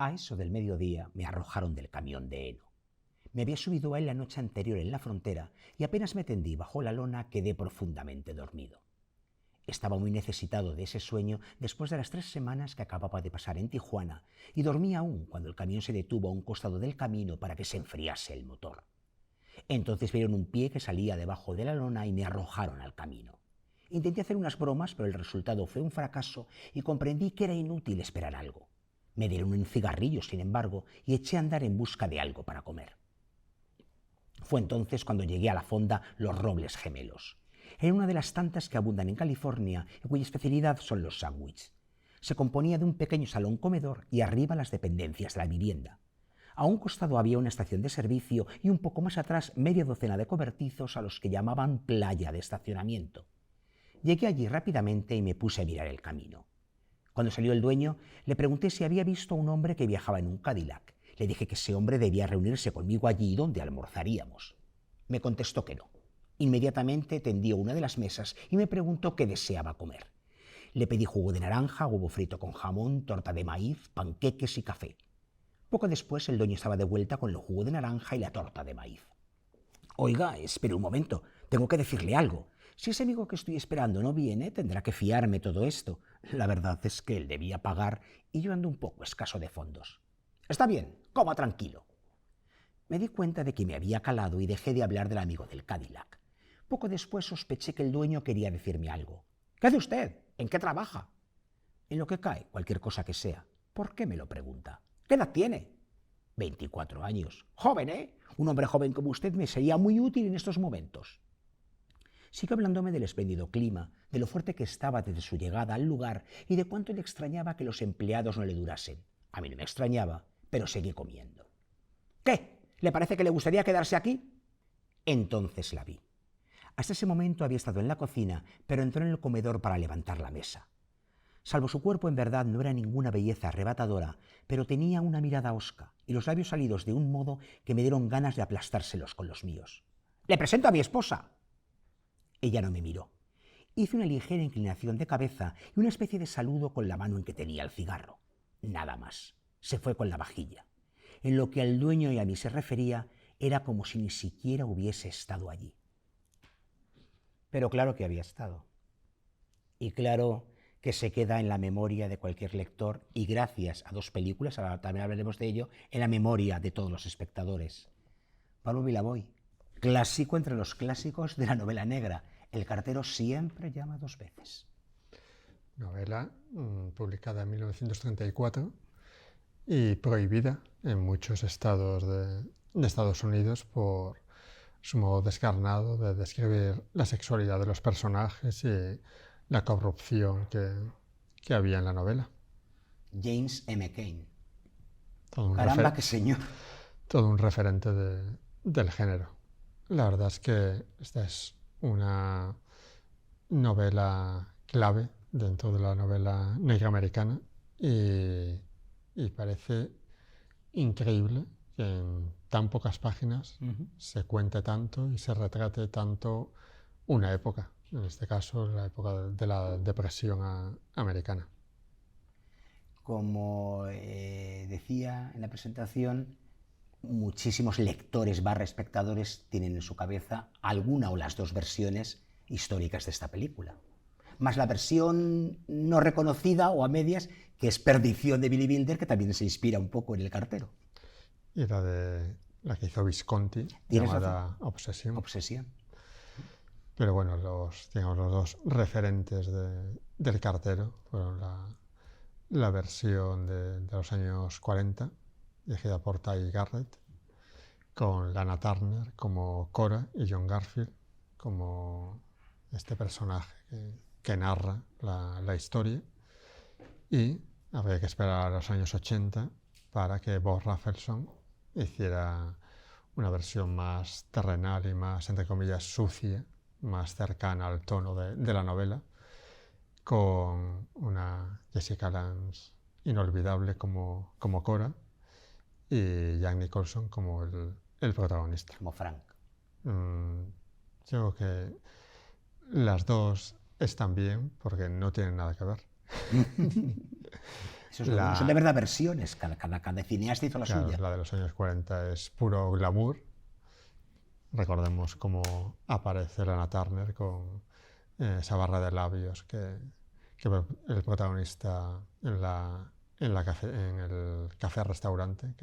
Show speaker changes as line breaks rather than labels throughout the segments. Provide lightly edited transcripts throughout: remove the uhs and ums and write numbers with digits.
A eso del mediodía me arrojaron del camión de heno. Me había subido a él la noche anterior en la frontera y apenas me tendí bajo la lona quedé profundamente dormido. Estaba muy necesitado de ese sueño después de las 3 semanas que acababa de pasar en Tijuana y dormí aún cuando el camión se detuvo a un costado del camino para que se enfriase el motor. Entonces vieron un pie que salía debajo de la lona y me arrojaron al camino. Intenté hacer unas bromas, pero el resultado fue un fracaso y comprendí que era inútil esperar algo. Me dieron un cigarrillo, sin embargo, y eché a andar en busca de algo para comer. Fue entonces cuando llegué a la fonda Los Robles Gemelos. Era una de las tantas que abundan en California y cuya especialidad son los sándwiches. Se componía de un pequeño salón comedor y arriba las dependencias de la vivienda. A un costado había una estación de servicio y un poco más atrás media docena de cobertizos a los que llamaban playa de estacionamiento. Llegué allí rápidamente y me puse a mirar el camino. Cuando salió el dueño, le pregunté si había visto a un hombre que viajaba en un Cadillac. Le dije que ese hombre debía reunirse conmigo allí donde almorzaríamos. Me contestó que no. Inmediatamente tendió una de las mesas y me preguntó qué deseaba comer. Le pedí jugo de naranja, huevo frito con jamón, torta de maíz, panqueques y café. Poco después el dueño estaba de vuelta con el jugo de naranja y la torta de maíz. Oiga, espere un momento, tengo que decirle algo. Si ese amigo que estoy esperando no viene, tendrá que fiarme todo esto. La verdad es que él debía pagar y yo ando un poco escaso de fondos. Está bien, coma tranquilo. Me di cuenta de que me había calado y dejé de hablar del amigo del Cadillac. Poco después sospeché que el dueño quería decirme algo. ¿Qué hace usted? ¿En qué trabaja? En lo que cae, cualquier cosa que sea. ¿Por qué me lo pregunta? ¿Qué edad tiene? 24 años. Joven, ¿eh? Un hombre joven como usted me sería muy útil en estos momentos. Siguió hablándome del espléndido clima, de lo fuerte que estaba desde su llegada al lugar y de cuánto le extrañaba que los empleados no le durasen. A mí no me extrañaba, pero seguí comiendo. ¿Qué? ¿Le parece que le gustaría quedarse aquí? Entonces la vi. Hasta ese momento había estado en la cocina, pero entró en el comedor para levantar la mesa. Salvo su cuerpo, en verdad no era ninguna belleza arrebatadora, pero tenía una mirada hosca y los labios salidos de un modo que me dieron ganas de aplastárselos con los míos. ¡Le presento a mi esposa! Ella no me miró. Hice una ligera inclinación de cabeza y una especie de saludo con la mano en que tenía el cigarro. Nada más. Se fue con la vajilla. En lo que al dueño y a mí se refería, era como si ni siquiera hubiese estado allí. Pero claro que había estado. Y claro que se queda en la memoria de cualquier lector y gracias a 2 películas, ahora también hablaremos de ello, en la memoria de todos los espectadores. Pablo Vilaboy, clásico entre los clásicos de la novela negra. El cartero siempre llama 2 veces.
Novela publicada en 1934 y prohibida en muchos estados de Estados Unidos por su modo descarnado de describir la sexualidad de los personajes y la corrupción que había en la novela.
James M. Cain.
Todo
Caramba, qué señor.
Todo un referente del género. La verdad es que esta es una novela clave dentro de la novela negra americana y parece increíble que en tan pocas páginas se cuente tanto y se retrate tanto una época, en este caso la época de la depresión americana.
Como decía en la presentación, muchísimos lectores / espectadores tienen en su cabeza alguna o las 2 versiones históricas de esta película. Más la versión no reconocida o a medias, que es Perdición de Billy Wilder, que también se inspira un poco en El cartero.
Y la que hizo Visconti, llamada Obsesión.
Obsesión.
Pero bueno, los 2 referentes del cartero fueron la versión de los años 40, dirigida por Ty Garrett, con Lana Turner como Cora y John Garfield como este personaje que narra la historia. Y habría que esperar a los años 80 para que Bob Rafelson hiciera una versión más terrenal y más, entre comillas, sucia, más cercana al tono de la novela, con una Jessica Lange inolvidable como Cora y Jack Nicholson como el protagonista.
Como Frank.
Yo creo que las 2 están bien porque no tienen nada que ver.
Eso es lo bueno, son de verdad versiones, cada cineasta hizo la
claro,
suya.
La de los años 40 es puro glamour. Recordemos cómo aparece Lana Turner con esa barra de labios que el protagonista en el café-restaurante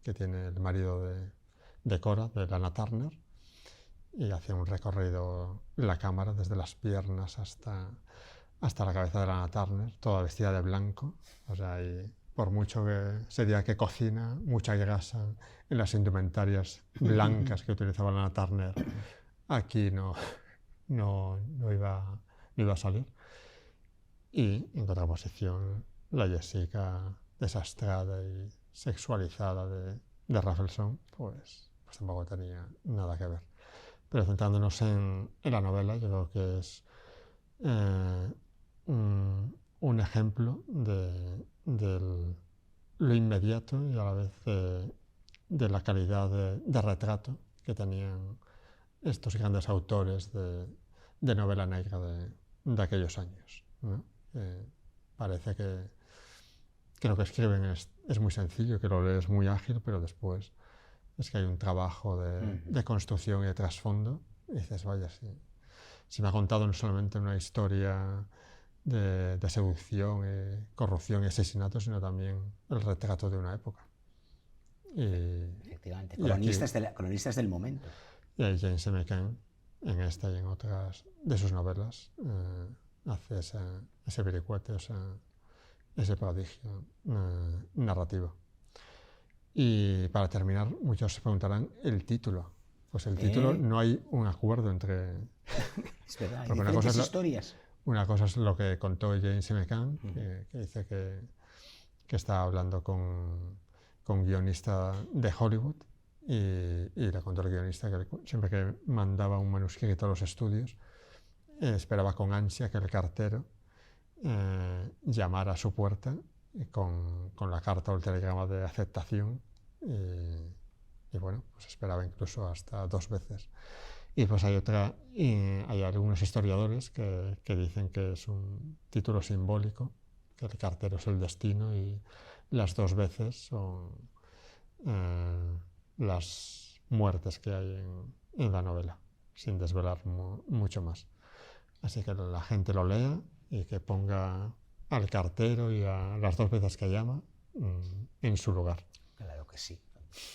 que tiene el marido de Cora, de Lana Turner, y hace un recorrido en la cámara desde las piernas hasta la cabeza de Lana Turner, toda vestida de blanco. O sea, y por mucho que se diga que cocina, mucha grasa en las indumentarias blancas que utilizaba Lana Turner, aquí no iba a salir. Y en contraposición, la Jessica desastrada y sexualizada de Rafelson, pues tampoco tenía nada que ver. Pero centrándonos en la novela, yo creo que es un ejemplo de lo inmediato y a la vez de la calidad de retrato que tenían estos grandes autores de novela negra de aquellos años, ¿no? Parece que lo que escriben es muy sencillo, que lo lees muy ágil, pero después es que hay un trabajo de construcción y de trasfondo, y dices, vaya, si me ha contado no solamente una historia de seducción, corrupción y asesinato, sino también el retrato de una época.
Efectivamente, colonistas del momento.
Y ahí James M. Cain, en esta y en otras de sus novelas, hace ese vericuete, ese prodigio narrativo. Y para terminar, muchos se preguntarán el título. Pues el título no hay un acuerdo entre...
Es verdad, hay diferentes historias.
Una cosa es lo que contó James M. Cain, que dice que estaba hablando con un guionista de Hollywood y le contó al guionista que siempre que mandaba un manuscrito a los estudios, esperaba con ansia que el cartero llamara a su puerta con la carta o el telegrama de aceptación y bueno, pues esperaba incluso hasta 2 veces. Y pues hay algunos historiadores que dicen que es un título simbólico, que el cartero es el destino y las 2 veces son las muertes que hay en la novela, sin desvelar mucho más. Así que la gente lo lea y que ponga al cartero y a las 2 veces que llama en su lugar.
Claro que sí,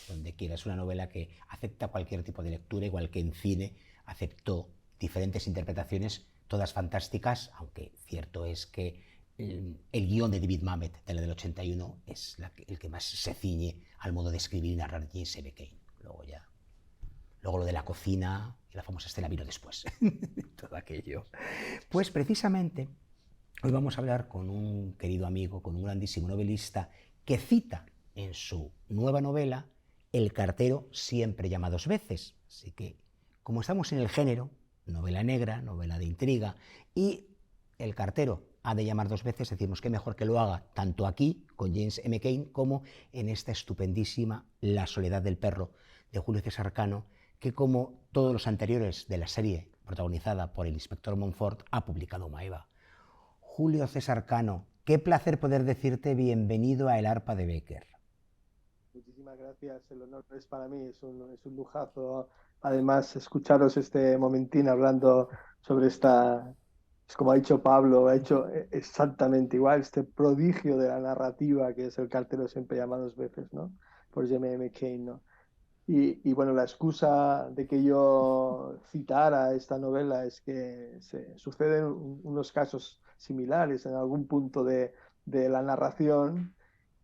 donde quiera. Es una novela que acepta cualquier tipo de lectura, igual que en cine aceptó diferentes interpretaciones, todas fantásticas, aunque cierto es que el guión de David Mamet, de la del 81, es el que más se ciñe al modo de escribir y narrar James M. Cain. Luego lo de la cocina y la famosa escena vino después. Todo aquello. Pues precisamente hoy vamos a hablar con un querido amigo, con un grandísimo novelista que cita en su nueva novela El cartero siempre llama 2 veces. Así que, como estamos en el género, novela negra, novela de intriga, y el cartero ha de llamar 2 veces, decimos que mejor que lo haga tanto aquí, con James M. Cain, como en esta estupendísima La soledad del perro, de Julio César Cano, que como todos los anteriores de la serie protagonizada por el inspector Montfort, ha publicado Maeva. Julio César Cano, qué placer poder decirte bienvenido a El arpa de Becker.
Muchísimas gracias, el honor es para mí, es un lujazo. Además, escucharos este momentín hablando sobre esta, es como ha dicho Pablo, ha hecho exactamente igual, este prodigio de la narrativa que es el cartero siempre llama 2 veces, ¿no? Por James M. Cain, ¿no? Y bueno, la excusa de que yo citara esta novela es que se suceden unos casos similares en algún punto de la narración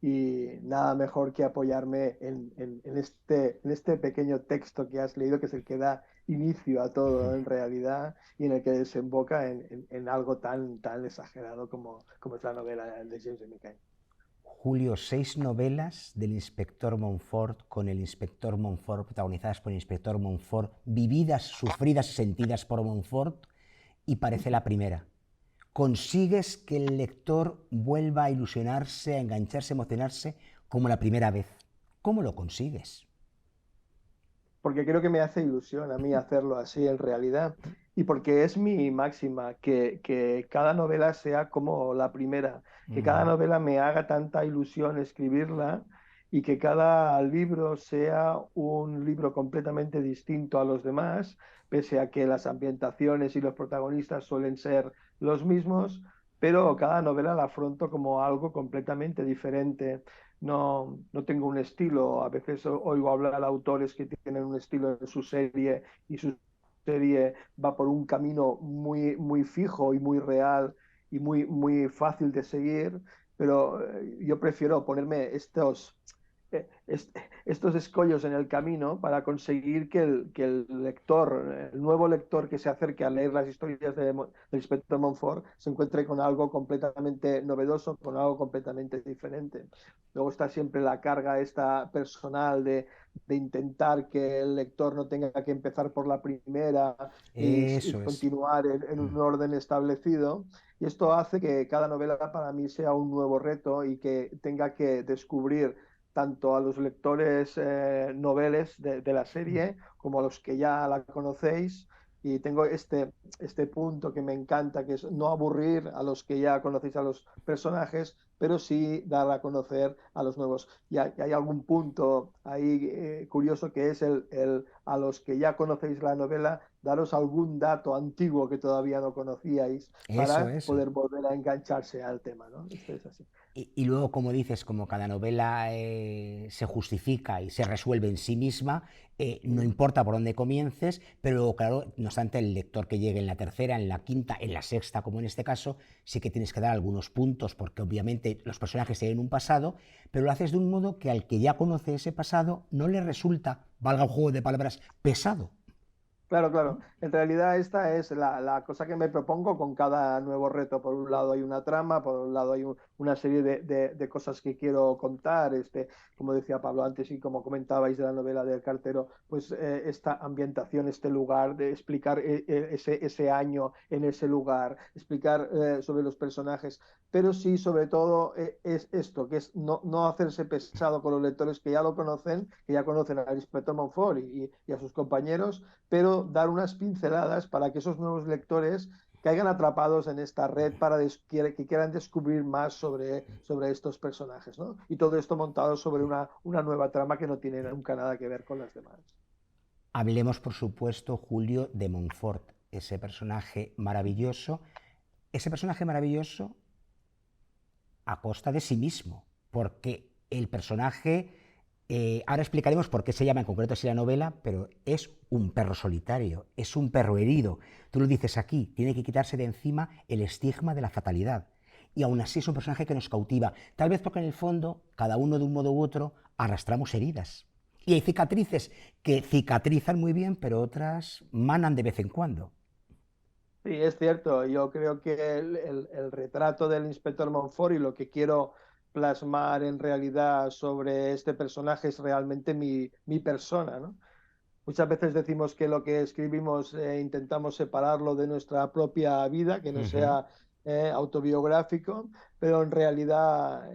y nada mejor que apoyarme en este pequeño texto que has leído, que es el que da inicio a todo en realidad y en el que desemboca en algo tan exagerado como es la novela de James M. Cain.
Julio, 6 novelas del inspector Montfort, con el inspector Montfort, protagonizadas por el inspector Montfort, vividas, sufridas y sentidas por Montfort, y parece la primera. Consigues que el lector vuelva a ilusionarse, a engancharse, a emocionarse como la primera vez. ¿Cómo lo consigues?
Porque creo que me hace ilusión a mí hacerlo así en realidad. y porque es mi máxima, que cada novela sea como la primera, que cada
Ujú.
novela me haga tanta ilusión escribirla y que cada libro sea un libro completamente distinto a los demás, pese a que las ambientaciones y los protagonistas suelen ser los mismos, pero cada novela la afronto como algo completamente diferente. No tengo un estilo, a veces oigo hablar a autores que tienen un estilo en su serie y su serie va por un camino muy, muy fijo y muy real y muy, muy fácil de seguir, pero yo prefiero ponerme estos escollos en el camino para conseguir que el lector, el nuevo lector que se acerque a leer las historias del inspector Montfort, se encuentre con algo completamente novedoso, con algo completamente diferente. Luego está siempre la carga esta personal de intentar que el lector no tenga que empezar por la primera y
Eso es.
continuar en un orden establecido. Y esto hace que cada novela para mí sea un nuevo reto y que tenga que descubrir tanto a los lectores noveles de la serie como a los que ya la conocéis. Y tengo este punto que me encanta, que es no aburrir a los que ya conocéis a los personajes, pero sí dar a conocer a los nuevos. Y hay algún punto ahí curioso que es a los que ya conocéis la novela, daros algún dato antiguo que todavía no conocíais
Eso,
para
eso.
poder volver a engancharse al tema, ¿no? Esto es así.
Y luego, como dices, como cada novela se justifica y se resuelve en sí misma, no
Mm.
importa por dónde comiences, pero claro, no obstante, el lector que llegue en la tercera, en la quinta, en la sexta, como en este caso, sí que tienes que dar algunos puntos, porque obviamente los personajes tienen un pasado, pero lo haces de un modo que al que ya conoce ese pasado no le resulta, valga el juego de palabras, pesado.
Claro, claro. En realidad esta es la cosa que me propongo con cada nuevo reto. Por un lado hay una trama, por un lado hay una serie de cosas que quiero contar. Como decía Pablo antes y como comentabais de la novela del cartero, pues esta ambientación, este lugar, de explicar ese año en ese lugar, explicar sobre los personajes, pero sí, sobre todo, es esto, que es no hacerse pesado con los lectores que ya conocen al inspector Montfort y a sus compañeros, pero dar unas pinceladas para que esos nuevos lectores caigan atrapados en esta red para que quieran descubrir más sobre estos personajes, ¿no? Y todo esto montado sobre una nueva trama que no tiene nunca nada que ver con las demás.
Hablemos, por supuesto, Julio, de Montfort, ese personaje maravilloso a costa de sí mismo, porque el personaje, ahora explicaremos por qué se llama en concreto así la novela, pero es un perro solitario, es un perro herido. Tú lo dices aquí, tiene que quitarse de encima el estigma de la fatalidad. Y aún así es un personaje que nos cautiva, tal vez porque en el fondo, cada uno de un modo u otro, arrastramos heridas. Y hay cicatrices que cicatrizan muy bien, pero otras manan de vez en cuando.
Sí, es cierto. Yo creo que el retrato del inspector Montfort y lo que quiero plasmar en realidad sobre este personaje es realmente mi persona, ¿no? Muchas veces decimos que lo que escribimos intentamos separarlo de nuestra propia vida, que no
Ujú.
sea autobiográfico, pero en realidad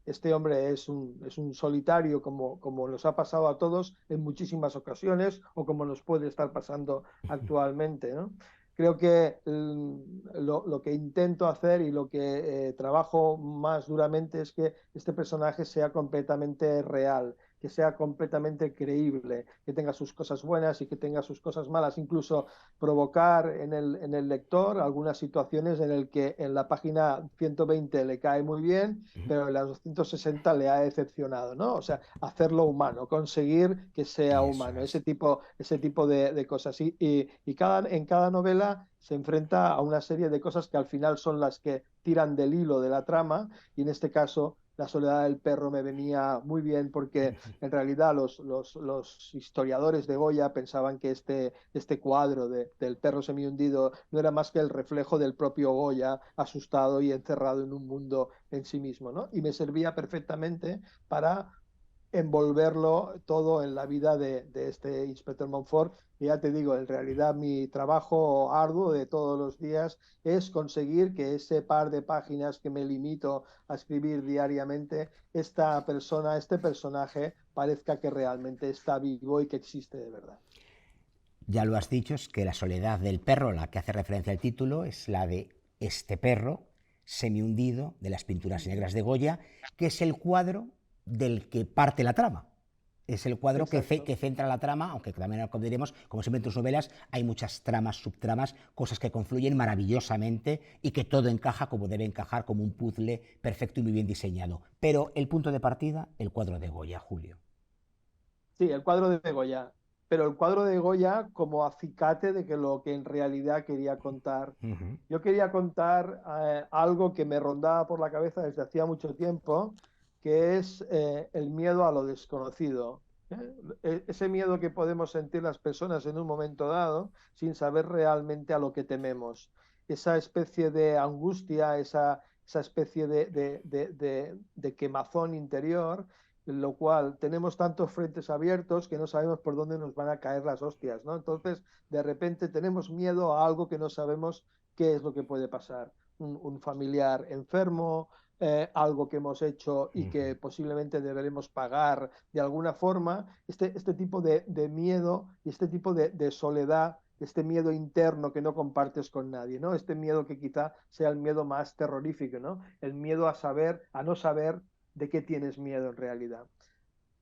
este hombre es un solitario como nos ha pasado a todos en muchísimas ocasiones o como nos puede estar pasando actualmente, ¿no? Creo que lo que intento hacer y lo que trabajo más duramente es que este personaje sea completamente real, que sea completamente creíble, que tenga sus cosas buenas y que tenga sus cosas malas, incluso provocar en el lector algunas situaciones en el que en la página 120 le cae muy bien, pero en las 260 le ha decepcionado, ¿no? O sea, hacerlo humano, conseguir que sea
Eso
humano,
es.
ese tipo de cosas. En cada novela se enfrenta a una serie de cosas que al final son las que tiran del hilo de la trama y en este caso la soledad del perro me venía muy bien porque en realidad los historiadores de Goya pensaban que este cuadro del perro semihundido no era más que el reflejo del propio Goya asustado y encerrado en un mundo en sí mismo, ¿no? Y me servía perfectamente para envolverlo todo en la vida de este inspector Montfort. Y ya te digo, en realidad mi trabajo arduo de todos los días es conseguir que ese par de páginas que me limito a escribir diariamente, esta persona, este personaje, parezca que realmente está vivo y que existe de verdad.
Ya lo has dicho, es que la soledad del perro, a la que hace referencia el título, es la de este perro semihundido de las pinturas negras de Goya, que es el cuadro del que parte la trama. Es el cuadro que
Exacto.
centra la trama, aunque también, como diremos, como siempre en tus novelas, hay muchas tramas, subtramas, cosas que confluyen maravillosamente y que todo encaja como debe encajar, como un puzzle perfecto y muy bien diseñado. Pero el punto de partida, el cuadro de Goya, Julio.
Sí, el cuadro de Goya, pero el cuadro de Goya como acicate de que lo que en realidad quería contar.
Uh -huh.
Yo quería contar algo que me rondaba por la cabeza desde hacía mucho tiempo, que es el miedo a lo desconocido. Ese miedo que podemos sentir las personas en un momento dado sin saber realmente a lo que tememos. Esa especie de angustia, esa especie de quemazón interior en lo cual tenemos tantos frentes abiertos que no sabemos por dónde nos van a caer las hostias, ¿no? Entonces, de repente tenemos miedo a algo que no sabemos qué es lo que puede pasar. Un familiar enfermo, algo que hemos hecho y que posiblemente deberemos pagar de alguna forma. Este tipo de miedo y este tipo de soledad, este miedo interno que no compartes con nadie, ¿no? Este miedo que quizá sea el miedo más terrorífico, ¿no? El miedo a saber, a no saber de qué tienes miedo en realidad.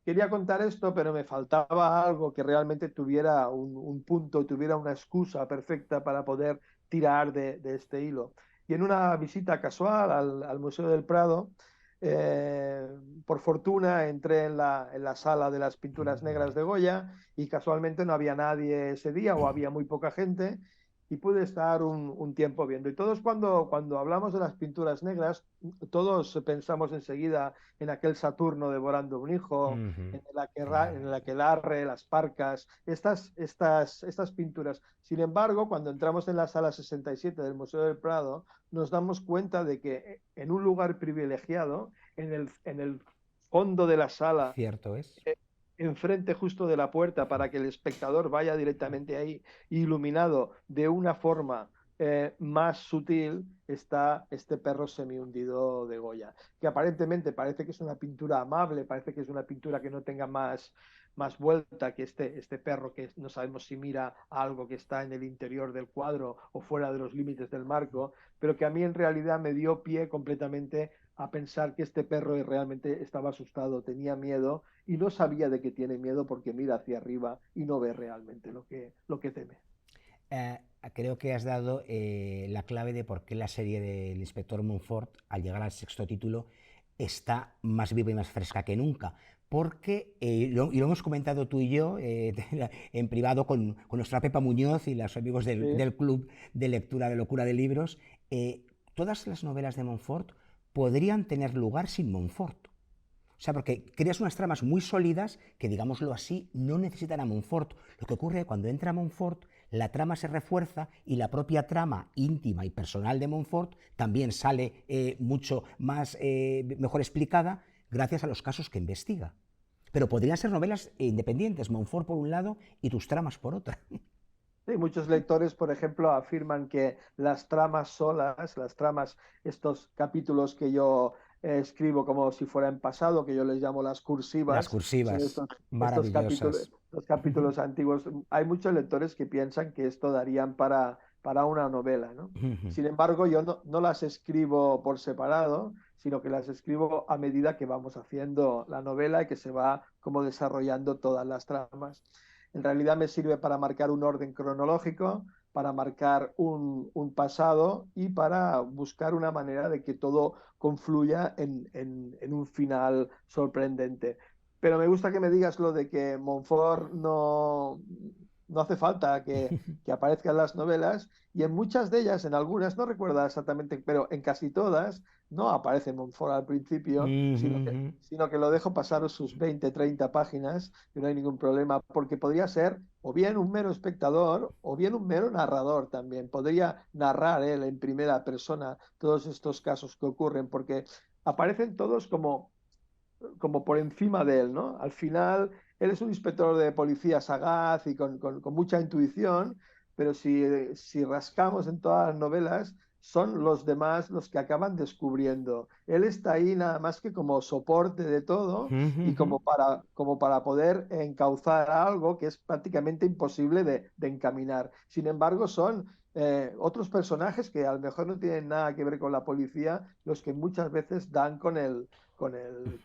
Quería contar esto, pero me faltaba algo que realmente tuviera un punto, tuviera una excusa perfecta para poder tirar de este hilo. Y en una visita casual al Museo del Prado, eh, por fortuna entré en la sala de las pinturas negras de Goya y casualmente no había nadie ese día o había muy poca gente y pude estar un tiempo viendo. Y todos cuando hablamos de las pinturas negras, todos pensamos enseguida en aquel Saturno devorando un hijo, en el aquelarre, las parcas, estas pinturas. Sin embargo, cuando entramos en la sala 67 del Museo del Prado, nos damos cuenta de que en un lugar privilegiado, en el fondo de la sala,
Cierto es.
enfrente justo de la puerta para que el espectador vaya directamente ahí, iluminado de una forma más sutil, está este perro semihundido de Goya, que aparentemente parece que es una pintura amable, parece que es una pintura que no tenga más vuelta que este perro que no sabemos si mira a algo que está en el interior del cuadro o fuera de los límites del marco, pero que a mí en realidad me dio pie completamente a pensar que este perro realmente estaba asustado, tenía miedo y no sabía de qué tiene miedo porque mira hacia arriba y no ve realmente lo que teme.
Eh, Creo que has dado la clave de por qué la serie del Inspector Montfort, al llegar al sexto título, está más viva y más fresca que nunca. Porque, y lo hemos comentado tú y yo en privado con nuestra Pepa Muñoz y los amigos
Sí,
del club de lectura de locura de libros, todas las novelas de Montfort podrían tener lugar sin Montfort. O sea, porque creas unas tramas muy sólidas que, digámoslo así, no necesitan a Montfort. Lo que ocurre es que cuando entra Montfort, la trama se refuerza y la propia trama íntima y personal de Montfort también sale mucho más, mejor explicada gracias a los casos que investiga. Pero podrían ser novelas independientes, Montfort por un lado y tus tramas por otra.
sí, muchos lectores, por ejemplo, afirman que las tramas solas, las tramas, estos capítulos que yo escribo como si fuera en pasado, que yo les llamo las
Las
cursivas, son
cursivas,
capítulos,
maravillosas.
los capítulos antiguos. Hay muchos lectores que piensan que esto darían para una novela, ¿no? Sin embargo, yo no las escribo por separado, sino que las escribo a medida que vamos haciendo la novela y que se va como desarrollando todas las tramas. En realidad me sirve para marcar un orden cronológico, para marcar un pasado y para buscar una manera de que todo confluya en un final sorprendente. Pero me gusta que me digas lo de que Montfort no hace falta que aparezcan las novelas y en muchas de ellas, en algunas, no recuerdo exactamente, pero en casi todas, no aparece Montfort al principio, sino que lo dejo pasar sus 20, 30 páginas y no hay ningún problema, porque podría ser o bien un mero espectador o bien un mero narrador también. Podría narrar él en primera persona todos estos casos que ocurren, porque aparecen todos como por encima de él, ¿no? Al final, él es un inspector de policía sagaz y con mucha intuición, pero si rascamos en todas las novelas, son los demás los que acaban descubriendo. Él está ahí nada más que como soporte de todo y como para poder encauzar algo que es prácticamente imposible de encaminar. Sin embargo, son otros personajes que a lo mejor no tienen nada que ver con la policía, los que muchas veces dan con el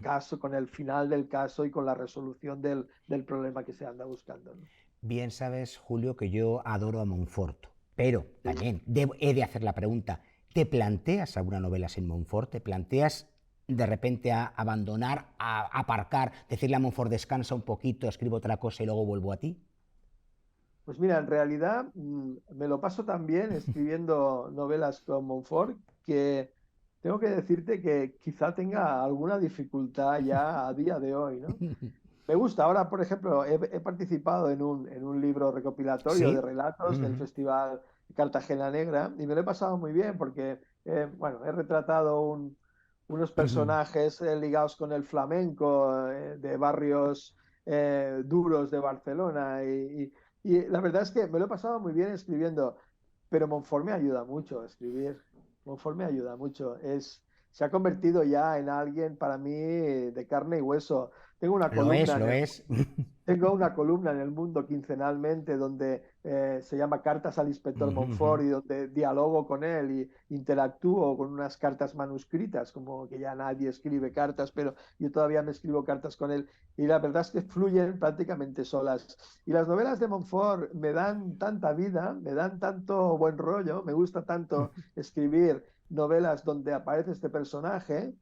caso, con el final del caso y con la resolución del problema que se anda buscando, ¿no?
Bien sabes, Julio, que yo adoro a Montfort, pero
Sí.
también he de hacer la pregunta, ¿te planteas alguna novela sin Montfort? ¿Te planteas de repente a abandonar, a aparcar, decirle a Montfort descansa un poquito, escribo otra cosa y luego vuelvo a ti?
Pues mira, en realidad me lo paso tan bien escribiendo novelas con Montfort que tengo que decirte que quizá tenga alguna dificultad ya a día de hoy, ¿no? Me gusta. Ahora, por ejemplo, he participado en un libro recopilatorio de
¿Sí?
relatos del
Ujú,
Festival Cartagena Negra y me lo he pasado muy bien porque, bueno, he retratado unos
ujú.
personajes ligados con el flamenco de barrios duros de Barcelona y la verdad es que me lo he pasado muy bien escribiendo, pero Montfort me ayuda mucho a escribir. Montfort me ayuda mucho. Se ha convertido ya en alguien para mí de carne y hueso. Tengo una
Lo es,
columna en
lo
el,
es.
tengo una columna en El Mundo quincenalmente donde se llama Cartas al Inspector
Ujú, ujú.
Montfort y donde dialogo con él y interactúo con unas cartas manuscritas, como que ya nadie escribe cartas, pero yo todavía me escribo cartas con él y la verdad es que fluyen prácticamente solas. Y las novelas de Montfort me dan tanta vida, me dan tanto buen rollo, me gusta tanto escribir novelas donde aparece este personaje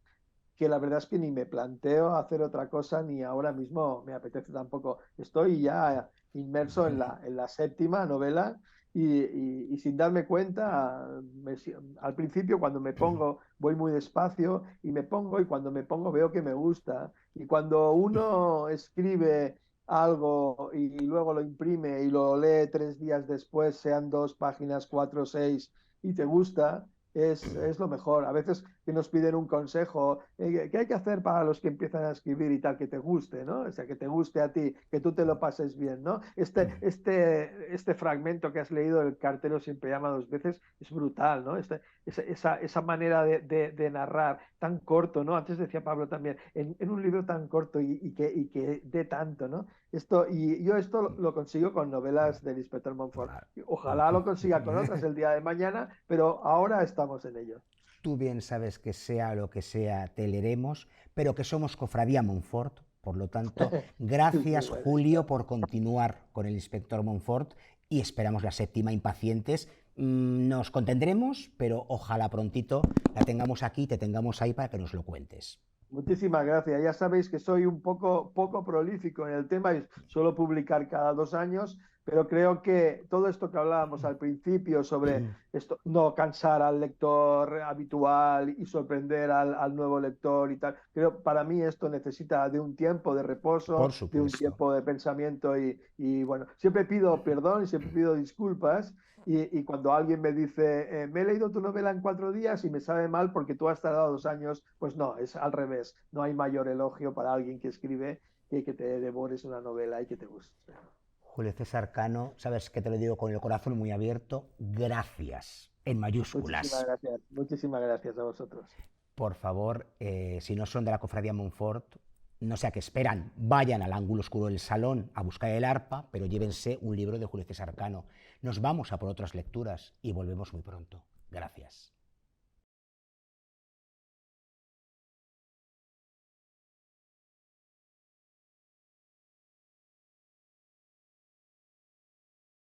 que la verdad es que ni me planteo hacer otra cosa ni ahora mismo me apetece tampoco. Estoy ya inmerso en en la séptima novela y sin darme cuenta, al principio cuando me pongo voy muy despacio y me pongo y cuando me pongo veo que me gusta. Y cuando uno escribe algo y luego lo imprime y lo lee 3 días después, sean 2 páginas, 4, 6, y te gusta, es lo mejor. A veces que nos piden un consejo, ¿qué hay que hacer para los que empiezan a escribir y tal? Que te guste, ¿no? O sea, que te guste a ti, que tú te lo pases bien, ¿no? Este fragmento que has leído, El cartero siempre llama 2 veces, es brutal, ¿no? Esa manera de narrar tan corto, ¿no? Antes decía Pablo también, en un libro tan corto y que dé tanto, ¿no? Y yo esto lo consigo con novelas del Inspector Montfort.
Claro.
Ojalá lo consiga con otras el día de mañana, pero ahora estamos en ello.
Tú bien sabes que sea lo que sea, te leeremos, pero que somos Cofradía Montfort. Por lo tanto,
Muy
gracias
bueno.
Julio por continuar con el inspector Montfort y esperamos la séptima impacientes. Nos contendremos, pero ojalá prontito la tengamos aquí, te tengamos ahí para que nos lo cuentes.
Muchísimas gracias. Ya sabéis que soy un poco prolífico en el tema y suelo publicar cada 2 años, pero creo que todo esto que hablábamos al principio sobre esto, no cansar al lector habitual y sorprender al nuevo lector y tal, creo para mí esto necesita de un tiempo de reposo,
Por
de un
supuesto.
tiempo de pensamiento y bueno, siempre pido perdón y siempre pido disculpas. Y cuando alguien me dice, me he leído tu novela en 4 días y me sabe mal porque tú has tardado 2 años, pues no, es al revés. No hay mayor elogio para alguien que escribe que te devores una novela y que te guste.
Julio César Cano, sabes que te lo digo con el corazón muy abierto, gracias, en mayúsculas.
Muchísimas gracias a vosotros.
Por favor, si no son de la cofradía Montfort, no sé a qué esperan, vayan al ángulo oscuro del salón a buscar el arpa, pero llévense un libro de Julio César Cano. Nos vamos a por otras lecturas y volvemos muy pronto. Gracias.